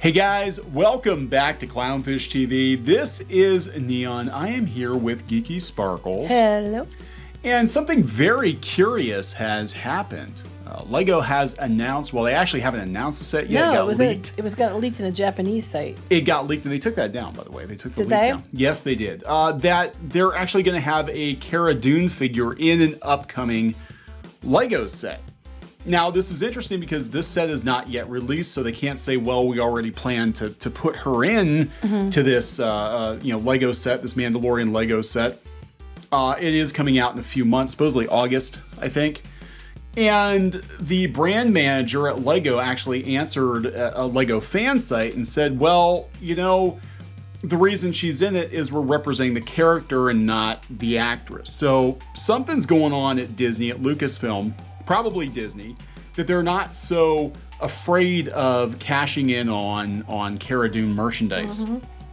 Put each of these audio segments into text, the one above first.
Hey guys, welcome back to Clownfish TV. This is Neon. I am here with Geeky Sparkles. Hello. And something very curious has happened. Lego has announced, well, they actually haven't announced the set yet. No, it got leaked in a Japanese site. It got leaked, and they took that down, by the way. They took the Did leak they? down. Yes, they did. That they're actually going to have a Cara Dune figure in an upcoming Lego set. Now, this is interesting because this set is not yet released, so they can't say, well, we already plan to put her in to this Lego set, this Mandalorian Lego set. It is coming out in a few months, supposedly August, I think. And the brand manager at Lego actually answered a Lego fan site and said, well, the reason she's in it is we're representing the character and not the actress. So something's going on at Disney, at Lucasfilm, probably Disney, that they're not so afraid of cashing in on Cara Dune merchandise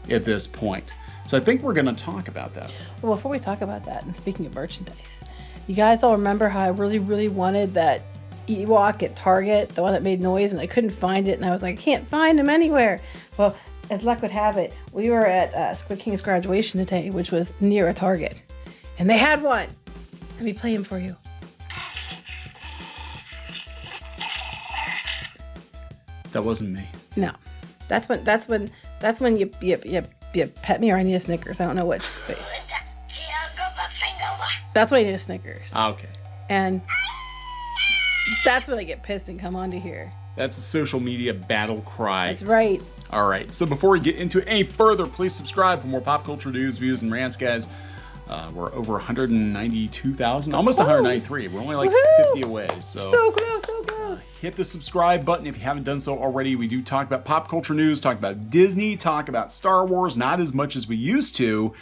at this point. So I think we're going to talk about that. Well, before we talk about that, and speaking of merchandise, you guys all remember how I really, really wanted that Ewok at Target, the one that made noise, and I couldn't find it, and I was like, I can't find him anywhere. Well, as luck would have it, we were at Squid King's graduation today, which was near a Target, and they had one. Let me play him for you. That wasn't me. No, that's when you pet me or I need a Snickers. I don't know which. But that's when I need a Snickers. Okay. And that's when I get pissed and come onto here. That's a social media battle cry. That's right. All right. So before we get into it any further, please subscribe for more pop culture news, views, and rants, guys. We're over 192,000, almost 193. We're only like 50 away. So close, so close. Hit the subscribe button if you haven't done so already. We do talk about pop culture news, talk about Disney, talk about Star Wars, not as much as we used to.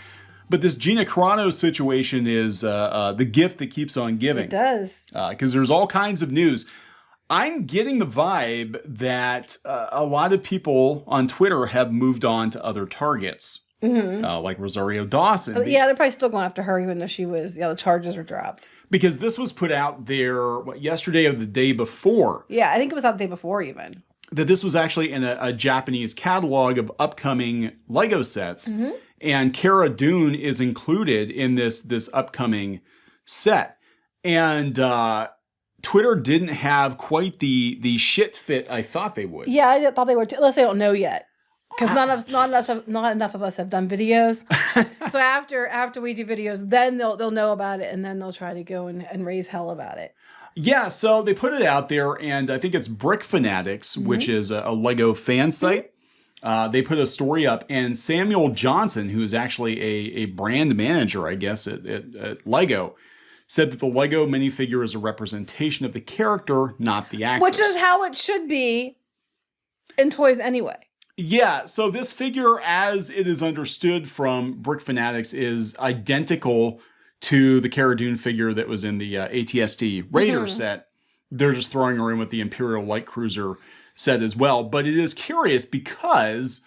But this Gina Carano situation is the gift that keeps on giving. It does. Because there's all kinds of news. I'm getting the vibe that a lot of people on Twitter have moved on to other targets. Like Rosario Dawson. Yeah, they're probably still going after her, even though the charges were dropped. Because this was put out there, yesterday or the day before. Yeah, I think it was out the day before even. That this was actually in a Japanese catalog of upcoming Lego sets. And Cara Dune is included in this upcoming set. And Twitter didn't have quite the shit fit I thought they would. Yeah, I thought they were, unless they don't know yet. Because not enough of us have done videos. So after we do videos, then they'll know about it, and then they'll try to go and raise hell about it. Yeah, so they put it out there, and I think it's Brick Fanatics, which is a Lego fan site. They put a story up, and Samuel Johnson, who is actually a brand manager, I guess, at Lego, said that the Lego minifigure is a representation of the character, not the actress. Which is how it should be in toys anyway. Yeah, so this figure, as it is understood from Brick Fanatics, is identical to the Cara Dune figure that was in the ATST Raider set. They're just throwing her in with the Imperial Light Cruiser set as well. But it is curious because,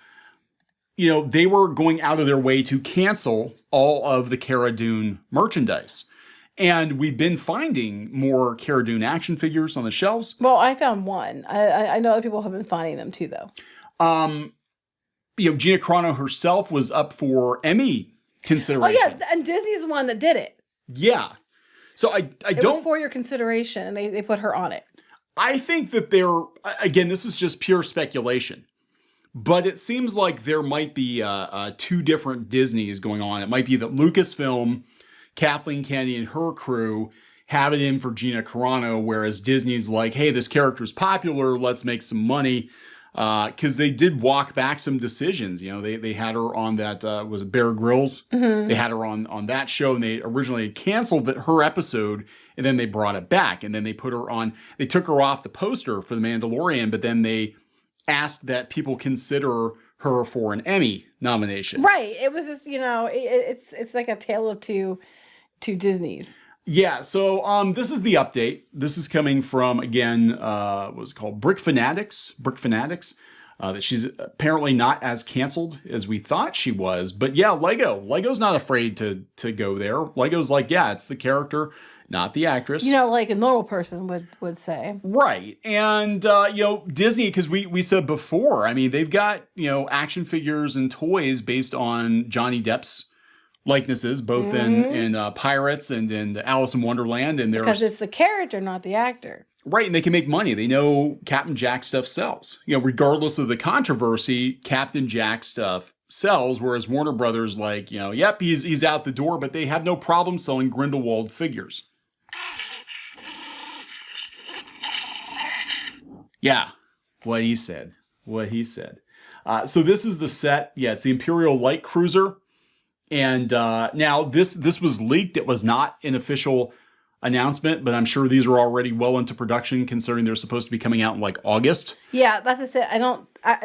they were going out of their way to cancel all of the Cara Dune merchandise. And we've been finding more Cara Dune action figures on the shelves. Well, I found one. I know other people have been finding them too, though. Gina Carano herself was up for Emmy consideration. Oh yeah, and Disney's the one that did it. Yeah. So it was for your consideration, and they put her on it. I think that again, this is just pure speculation, but it seems like there might be two different Disneys going on. It might be that Lucasfilm, Kathleen Kennedy and her crew have it in for Gina Carano, whereas Disney's like, hey, this character's popular, let's make some money. Because they did walk back some decisions. They had her on that, was it Bear Grylls? They had her on that show, and they originally canceled her episode, and then they brought it back. And then they put her on, they took her off the poster for The Mandalorian, but then they asked that people consider her for an Emmy nomination. Right. It was just, it's like a tale of two Disneys. Yeah, so this is the update. This is coming from, again, what's it called? Brick Fanatics. That she's apparently not as canceled as we thought she was. But yeah, Lego's not afraid to go there. Lego's like, yeah, it's the character, not the actress. You know, like a normal person would say. Right. And, Disney, because we said before, I mean, they've got, action figures and toys based on Johnny Depp's likenesses, both in Pirates and in Alice in Wonderland. And Because it's the character, not the actor. Right, and they can make money. They know Captain Jack stuff sells. Regardless of the controversy, Captain Jack stuff sells, whereas Warner Brothers, yep, he's out the door, but they have no problem selling Grindelwald figures. Yeah, what he said. So this is the set. Yeah, it's the Imperial Light Cruiser. And now this was leaked. It was not an official announcement, but I'm sure these are already well into production, considering they're supposed to be coming out in August. Yeah, that's just it.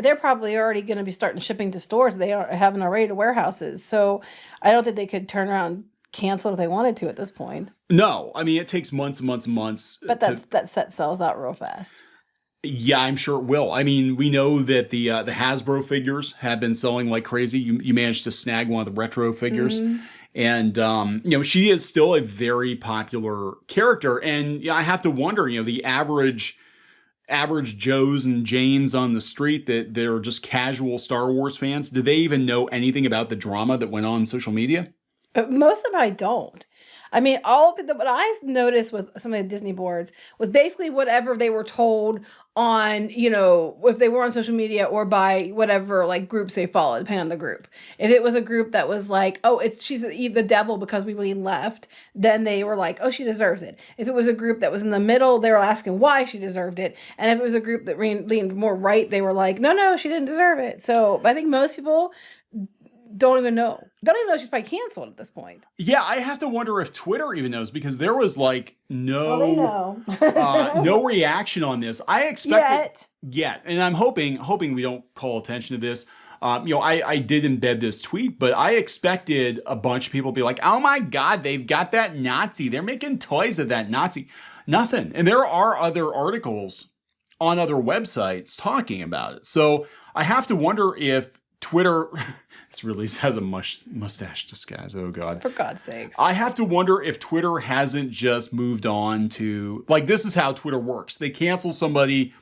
They're probably already going to be starting shipping to stores. They haven't already to warehouses. So I don't think they could turn around and cancel if they wanted to at this point. No, I mean, it takes months and months and months. But that set sells out real fast. Yeah, I'm sure it will. I mean, we know that the Hasbro figures have been selling like crazy. You managed to snag one of the retro figures. Mm-hmm. And, she is still a very popular character. And I have to wonder, the average Joes and Janes on the street that they're just casual Star Wars fans, do they even know anything about the drama that went on social media? Most of them I don't. I mean, what I noticed with some of the Disney boards was basically whatever they were told on, if they were on social media or by whatever groups they followed, depending on the group. If it was a group that was like, oh, she's the devil because we lean left, then they were like, oh, she deserves it. If it was a group that was in the middle, they were asking why she deserved it. And if it was a group that leaned more right, they were like, no, she didn't deserve it. So I think most people don't even know she's probably canceled at this point. Yeah, I have to wonder if Twitter even knows, because there was no no reaction on this. I expected yet, and I'm hoping we don't call attention to this. I did embed this tweet, but I expected a bunch of people to be like, "Oh my God, they've got that Nazi! They're making toys of that Nazi." Nothing, and there are other articles on other websites talking about it. So I have to wonder if Twitter. This really has a mustache disguise. Oh, God. For God's sakes. I have to wonder if Twitter hasn't just moved on to... this is how Twitter works. They cancel somebody,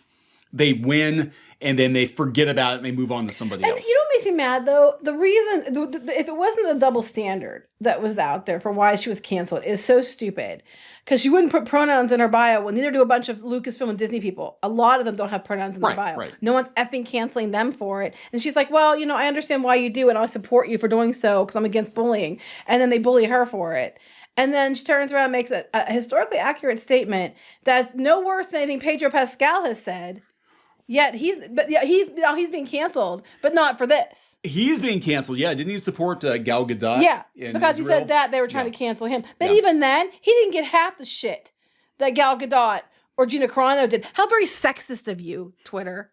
they win, and then they forget about it and they move on to somebody else. You know what makes me mad, though? The reason... If it wasn't the double standard that was out there for why she was canceled is so stupid. Because she wouldn't put pronouns in her bio. Well, neither do a bunch of Lucasfilm and Disney people. A lot of them don't have pronouns in their bio. Right. No one's effing canceling them for it. And she's like, well, I understand why you do, and I'll support you for doing so because I'm against bullying. And then they bully her for it. And then she turns around and makes a historically accurate statement that's no worse than anything Pedro Pascal has said. Yet he's being canceled, but not for this. He's being canceled. Yeah, didn't he support Gal Gadot? Yeah, because Israel? He said that they were trying to cancel him. But even then, he didn't get half the shit that Gal Gadot or Gina Carano did. How very sexist of you, Twitter.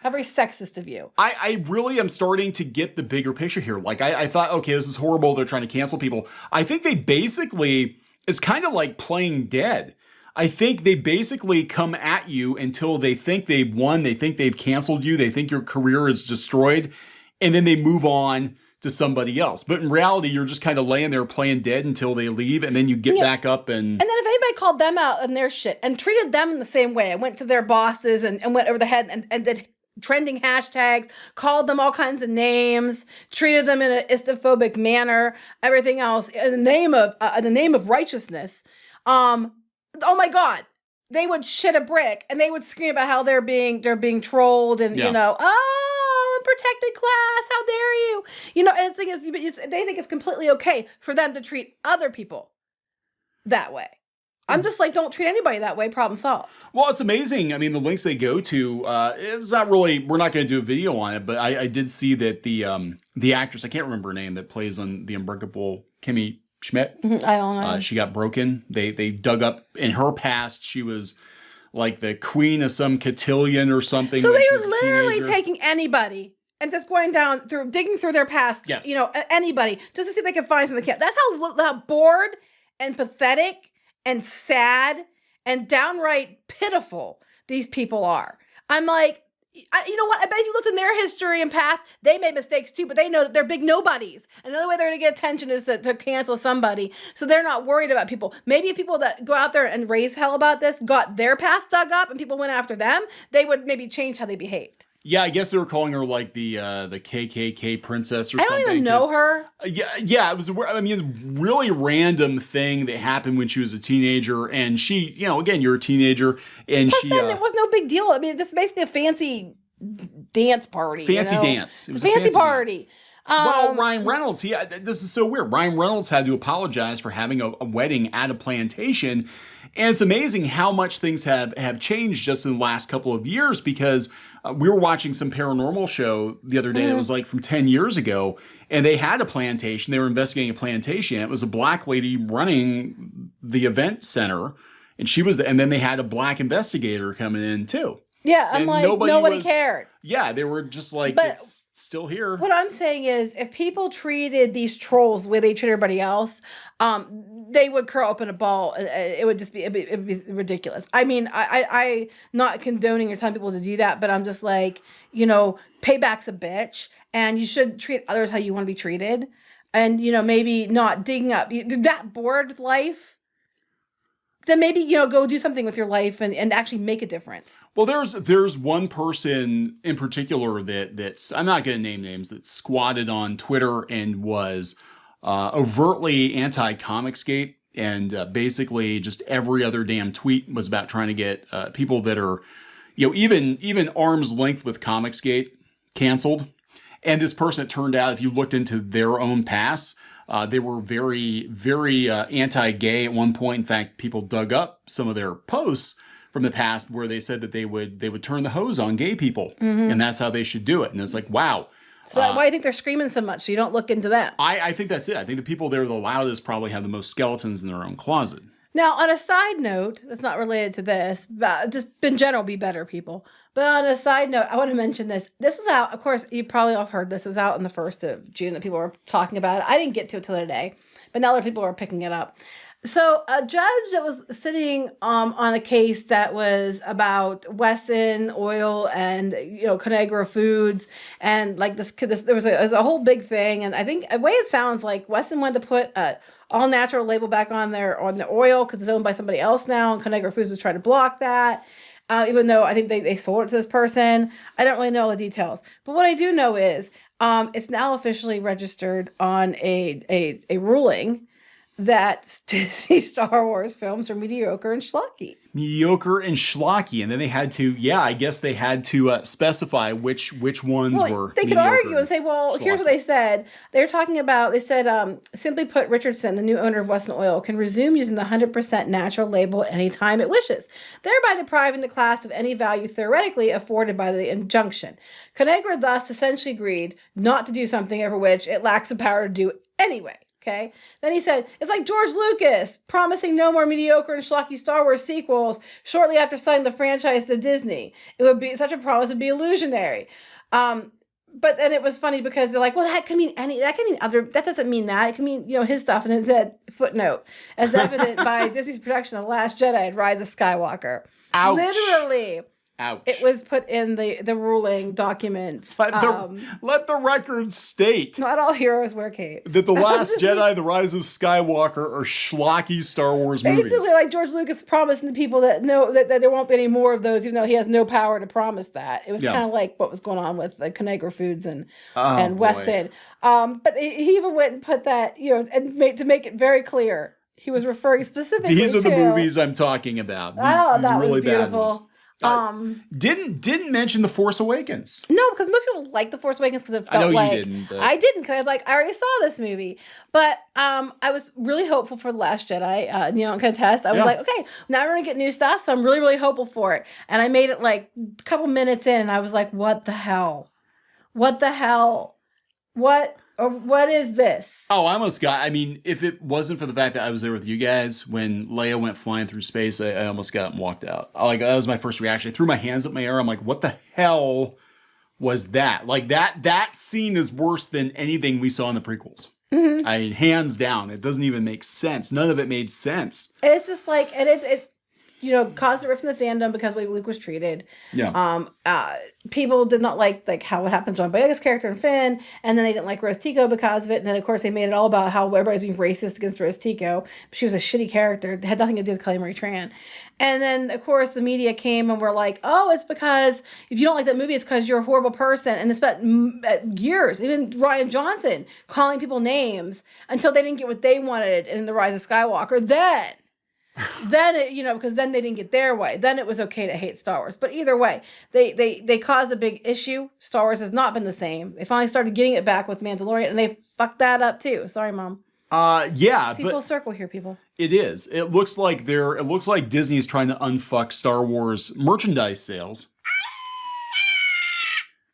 How very sexist of you. I really am starting to get the bigger picture here. I thought, okay, this is horrible. They're trying to cancel people. I think they basically, it's kind of like playing dead. I think they basically come at you until they think they've won. They think they've canceled you. They think your career is destroyed. And then they move on to somebody else. But in reality, you're just kind of laying there playing dead until they leave. And then you get back up and then if anybody called them out on their shit and treated them in the same way, I went to their bosses and went over the head and did trending hashtags, called them all kinds of names, treated them in an istophobic manner, everything else in the name of righteousness. Oh my God, they would shit a brick and they would scream about how they're being trolled and, I'm protected class. How dare you? And the thing is, they think it's completely okay for them to treat other people that way. I'm just like, don't treat anybody that way. Problem solved. Well, it's amazing. I mean, the links they go to, it's not really, we're not going to do a video on it, but I did see that the actress, I can't remember her name, that plays on The Unbreakable Kimmy Schmidt. I don't know. She got broken. They dug up in her past. She was like the queen of some cotillion or something. So they were literally taking anybody and just going down digging through their past. Yes. Anybody just to see if they could find something. That's how bored and pathetic and sad and downright pitiful these people are. I'm like, you know what? I bet if you looked in their history and past, they made mistakes too, but they know that they're big nobodies. Another way they're going to get attention is to cancel somebody. So they're not worried about people. Maybe if people that go out there and raise hell about this got their past dug up and people went after them, they would maybe change how they behaved. Yeah, I guess they were calling her like the KKK princess or something. I don't even know her. Yeah, it was a really random thing that happened when she was a teenager, and she, again, you're a teenager, and Plus then it was no big deal. I mean, this is basically a fancy dance party. Fancy dance. It's a fancy party. Well, Ryan Reynolds, this is so weird. Ryan Reynolds had to apologize for having a wedding at a plantation. And it's amazing how much things have changed just in the last couple of years, because we were watching some paranormal show the other day that was like from 10 years ago, and they had a plantation. They were investigating a plantation. It was a black lady running the event center, and she was and then they had a black investigator coming in too. Yeah, I'm like, nobody cared. Yeah, they were just like, it's still here. What I'm saying is, if people treated these trolls the way they treat everybody else, they would curl up in a ball. It would just it'd be ridiculous. I mean, I not condoning or telling people to do that, but I'm just like, payback's a bitch, and you should treat others how you want to be treated. And, maybe not digging up. You're that bored with life, then maybe, go do something with your life and actually make a difference. Well, there's one person in particular that's, I'm not going to name names, that squatted on Twitter and was overtly anti-Comicsgate, and basically just every other damn tweet was about trying to get people that are, even arm's length with Comicsgate canceled. And this person, it turned out, if you looked into their own past, they were very, very anti-gay at one point. In fact, people dug up some of their posts from the past where they said that they would turn the hose on gay people, and that's how they should do it. And it's like, wow. So why do you think they're screaming so much? So you don't look into that. I think that's it. I think the people that are the loudest probably have the most skeletons in their own closet. Now, on a side note, that's not related to this, but just in general, be better people. But on a side note, I want to mention this. This was out, of course, you probably all heard this. It was out on the 1st of June that people were talking about it. I didn't get to it till today, but now other people are picking it up. So a judge that was sitting on a case that was about Wesson Oil and Conagra Foods, and like this there was a whole big thing. And I think the way it sounds like Wesson wanted to put a all natural label back on the oil because it's owned by somebody else now, and Conagra Foods was trying to block that. Even though I think they sold it to this person. I don't really know all the details. But what I do know is it's now officially registered on a ruling that Disney Star Wars films are mediocre and schlocky. Mediocre and schlocky. And then they had to, I guess they had to specify which ones were They could argue and say, well, here's what they said. They said, simply put, Richardson, the new owner of Wesson Oil, can resume using the 100% natural label at any time it wishes, thereby depriving the class of any value theoretically afforded by the injunction. Conagra thus essentially agreed not to do something over which it lacks the power to do anyway. Okay. Then he said, it's like George Lucas promising no more mediocre and schlocky Star Wars sequels shortly after selling the franchise to Disney. It would be such a promise would be illusionary. But then it was funny because they're like, well, that could mean that doesn't mean that. It can mean, his stuff. And it said, footnote, as evident by Disney's production of Last Jedi and Rise of Skywalker. Ouch. Literally. Ouch. It was put in the ruling documents. Let the record state. Not all heroes wear capes. That The Last Jedi, The Rise of Skywalker are schlocky Star Wars movies. Basically, like George Lucas promising the people that there won't be any more of those, even though he has no power to promise that. It was kind of like what was going on with the Conagra Foods and Wesson. But he even went and put that, to make it very clear, he was referring specifically to... These are the movies I'm talking about. These that really was beautiful. Didn't mention The Force Awakens. No, because most people like The Force Awakens because it felt I know like... you didn't. But... I didn't because I already saw this movie. But I was really hopeful for The Last Jedi, contest. I was like, okay, now we're going to get new stuff, so I'm really, really hopeful for it. And I made it like a couple minutes in, and I was like, what the hell? What the hell? What is this? Oh, I almost got... I mean, if it wasn't for the fact that I was there with you guys when Leia went flying through space, I almost got up and walked out. Like, that was my first reaction. I threw my hands up in the air. I'm like, what the hell was that? Like, that scene is worse than anything we saw in the prequels. Mm-hmm. Hands down. It doesn't even make sense. None of it made sense. It's just like... And it's caused a rift in the fandom because the way Luke was treated. Yeah. People did not like how it happened to John Boyega's character in Finn, and then they didn't like Rose Tico because of it. And then, of course, they made it all about how everybody's being racist against Rose Tico. She was a shitty character. It had nothing to do with Kelly Marie Tran. And then, of course, the media came and were like, oh, it's because if you don't like that movie, it's because you're a horrible person. And they spent years, even Ryan Johnson, calling people names until they didn't get what they wanted in The Rise of Skywalker. Then it, because then they didn't get their way. Then it was okay to hate Star Wars. But either way, they caused a big issue. Star Wars has not been the same. They finally started getting it back with Mandalorian, and they fucked that up too. Sorry, Mom. Yeah. See, full circle here, people. It is. It looks like Disney is trying to unfuck Star Wars merchandise sales.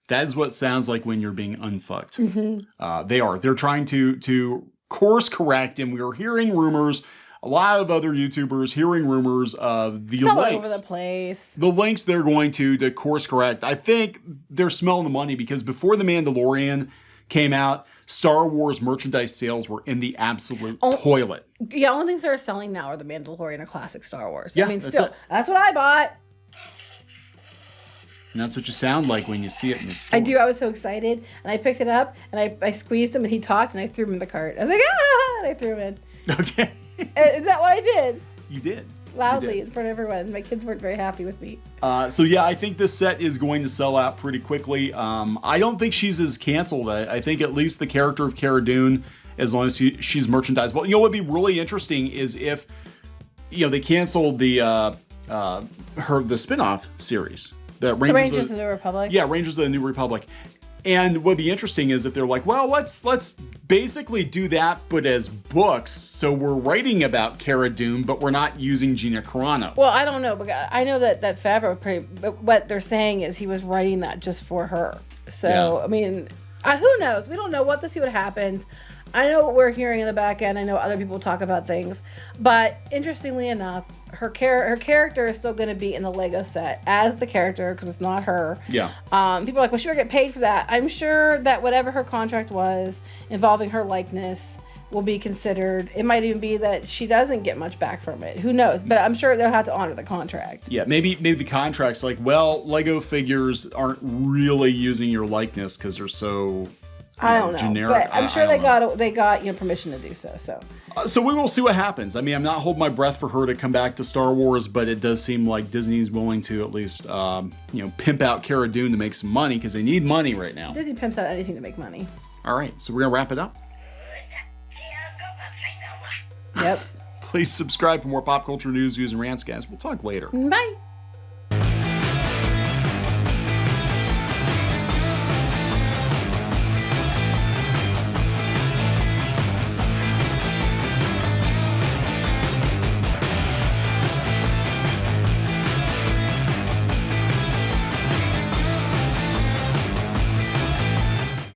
That is what it sounds like when you're being unfucked. Mm-hmm. They are. They're trying to course correct, and we are hearing rumors. A lot of other YouTubers hearing rumors of the links. All over the place. The links they're going to course correct. I think they're smelling the money because before The Mandalorian came out, Star Wars merchandise sales were in the absolute toilet. Yeah, only things that are selling now are The Mandalorian or classic Star Wars. Yeah, I mean, that's what I bought. And that's what you sound like when you see it in the store. I do. I was so excited. And I picked it up and I squeezed him and he talked and I threw him in the cart. I was like, ah! And I threw him in. Okay. Is that what I did? You did. Loudly in front of everyone. My kids weren't very happy with me. So yeah, I think this set is going to sell out pretty quickly. I don't think she's as canceled. I think at least the character of Cara Dune, as long as she's merchandised. Well, what would be really interesting is if, they canceled the spin-off series. The Rangers of the New Republic. Yeah, Rangers of the New Republic. And what'd be interesting is if they're like, well, let's basically do that, but as books. So we're writing about Cara Dune, but we're not using Gina Carano. Well, I don't know, but I know that Favreau but what they're saying is he was writing that just for her. So, yeah. I mean, who knows? We don't know. We'll have to see what happens. I know what we're hearing in the back end. I know other people talk about things. But interestingly enough, her character is still going to be in the Lego set as the character because it's not her. Yeah. People are like, well, she will get paid for that. I'm sure that whatever her contract was involving her likeness will be considered. It might even be that she doesn't get much back from it. Who knows? But I'm sure they'll have to honor the contract. Yeah, maybe the contract's like, well, Lego figures aren't really using your likeness because they're so... I don't know, generic. But I'm sure they got permission to do so. So we will see what happens. I mean, I'm not holding my breath for her to come back to Star Wars, but it does seem like Disney's willing to at least pimp out Cara Dune to make some money because they need money right now. Disney pimps out anything to make money. All right, so we're gonna wrap it up. Yep. Please subscribe for more pop culture news, views, and rants, guys. We'll talk later. Bye.